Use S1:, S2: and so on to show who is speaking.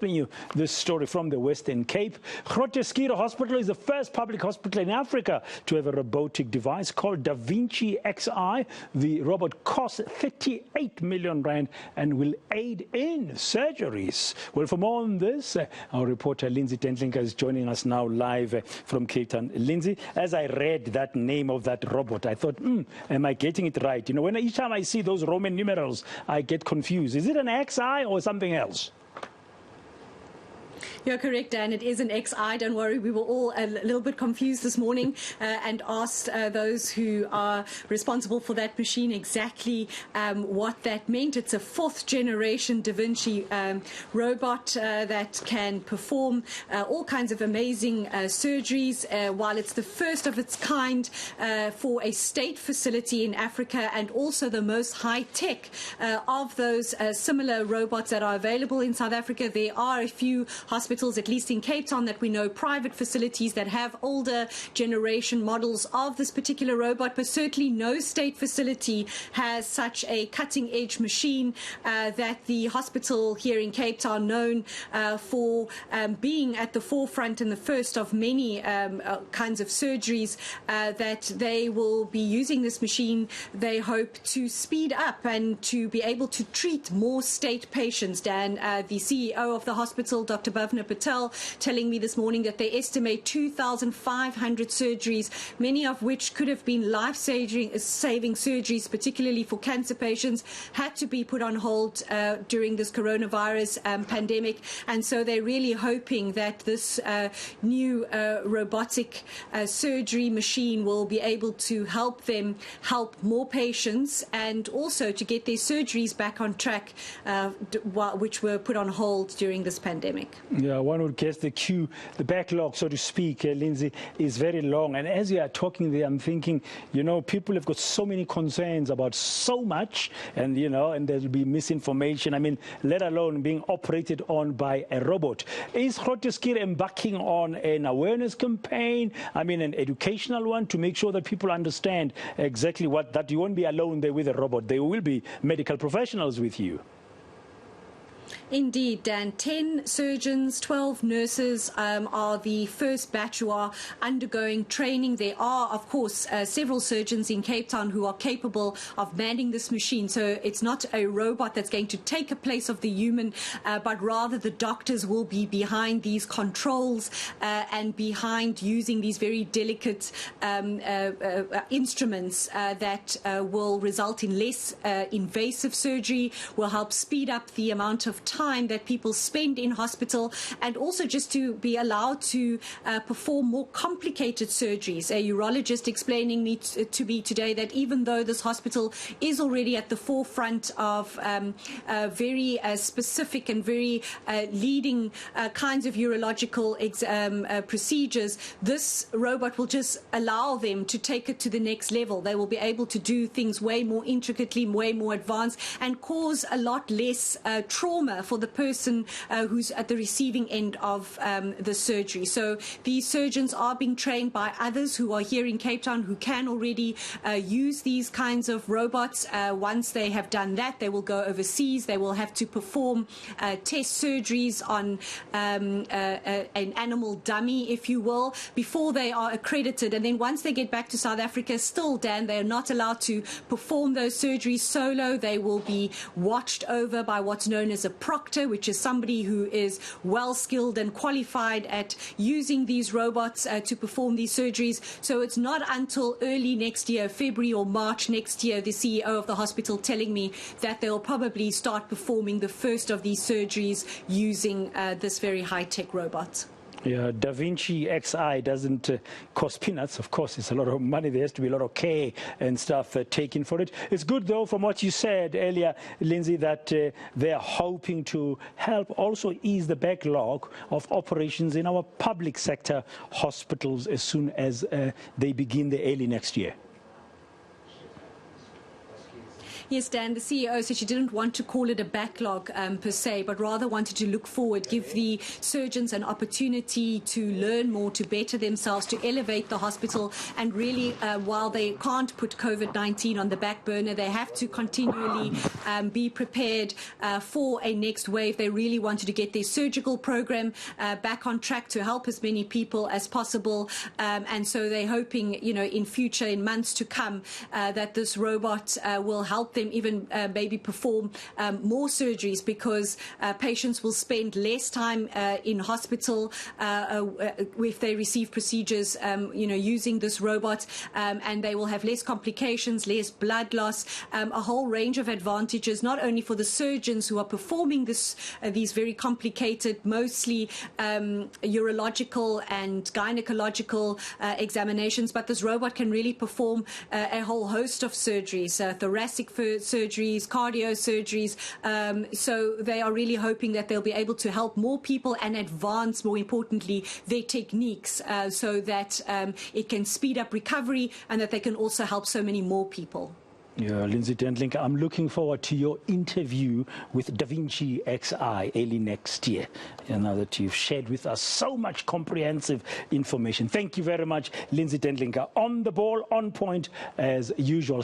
S1: bring you this story from the Western Cape. Groote Schuur Hospital is the first public hospital in Africa to have a robotic device called Da Vinci XI. The robot costs 38 million rand and will aid in surgeries. Well, for more on this, our reporter Lindsay Tentlinga is joining us now live from Cape Town. Lindsay, as I read that name of that robot, I thought, am I getting it right? You know, each time I see those Roman numerals, I get confused. Is it an XI or something else?
S2: You're correct, Dan. It is an XI. Don't worry. We were all a little bit confused this morning and asked those who are responsible for that machine exactly what that meant. It's a fourth generation Da Vinci robot that can perform all kinds of amazing surgeries. While it's the first of its kind for a state facility in Africa and also the most high-tech of those similar robots that are available in South Africa, there are a few hospitals, at least in Cape Town, that we know, private facilities that have older generation models of this particular robot, but certainly no state facility has such a cutting-edge machine that the hospital here in Cape Town, known for being at the forefront and the first of many kinds of surgeries, that they will be using this machine. They hope to speed up and to be able to treat more state patients. Dan, the CEO of the hospital, Dr. Bhavna Patel, telling me this morning that they estimate 2,500 surgeries, many of which could have been life-saving surgeries, particularly for cancer patients, had to be put on hold during this coronavirus pandemic. And so they're really hoping that this new robotic surgery machine will be able to help them help more patients and also to get their surgeries back on track, which were put on hold during this pandemic.
S1: Yeah, one would guess the queue, the backlog, so to speak, Lindsay, is very long. And as you are talking there, I'm thinking, you know, people have got so many concerns about so much, and, you know, and there'll be misinformation. I mean, let alone being operated on by a robot. Is Groote Schuur embarking on an awareness campaign, I mean, an educational one, to make sure that people understand exactly that you won't be alone there with a robot? There will be medical professionals with you.
S2: Indeed, Dan. 10 surgeons, 12 nurses are the first batch who are undergoing training. There are, of course, several surgeons in Cape Town who are capable of manning this machine. So it's not a robot that's going to take a place of the human, but rather the doctors will be behind these controls and behind using these very delicate instruments that will result in less invasive surgery, will help speed up the amount of time that people spend in hospital, and also just to be allowed to perform more complicated surgeries. A urologist explaining me to me today that even though this hospital is already at the forefront of very specific and very leading kinds of urological procedures, this robot will just allow them to take it to the next level. They will be able to do things way more intricately, way more advanced, and cause a lot less trauma for the person who's at the receiving end of the surgery. So these surgeons are being trained by others who are here in Cape Town who can already use these kinds of robots. Once they have done that, they will go overseas. They will have to perform test surgeries on an animal dummy, if you will, before they are accredited. And then once they get back to South Africa, still, Dan, they are not allowed to perform those surgeries solo. They will be watched over by what's known as a proctor, which is somebody who is well skilled and qualified at using these robots to perform these surgeries. So it's not until early next year, February or March next year, the CEO of the hospital telling me that they'll probably start performing the first of these surgeries using this very high-tech robot.
S1: Yeah, Da Vinci XI doesn't cost peanuts. Of course, it's a lot of money. There has to be a lot of care and stuff taken for it. It's good, though, from what you said earlier, Lindsay, that they're hoping to help also ease the backlog of operations in our public sector hospitals as soon as they begin the early next year.
S2: Yes, Dan, the CEO said she didn't want to call it a backlog per se, but rather wanted to look forward, give the surgeons an opportunity to learn more, to better themselves, to elevate the hospital. And really, while they can't put COVID-19 on the back burner, they have to continually be prepared for a next wave. They really wanted to get their surgical program back on track to help as many people as possible. And so they're hoping, in future, in months to come, that this robot will help them even maybe perform more surgeries, because patients will spend less time in hospital if they receive procedures, using this robot, and they will have less complications, less blood loss, a whole range of advantages, not only for the surgeons who are performing these very complicated, mostly urological and gynecological examinations, but this robot can really perform a whole host of surgeries, thoracic surgeries, cardio surgeries. So they are really hoping that they'll be able to help more people and advance, more importantly, their techniques, so that it can speed up recovery and that they can also help so many more people.
S1: Yeah, Lindsay Dentlincker, I'm looking forward to your interview with Da Vinci XI early next year. Now that you've shared with us so much comprehensive information. Thank you very much, Lindsay Dentlincker. On the ball, on point as usual.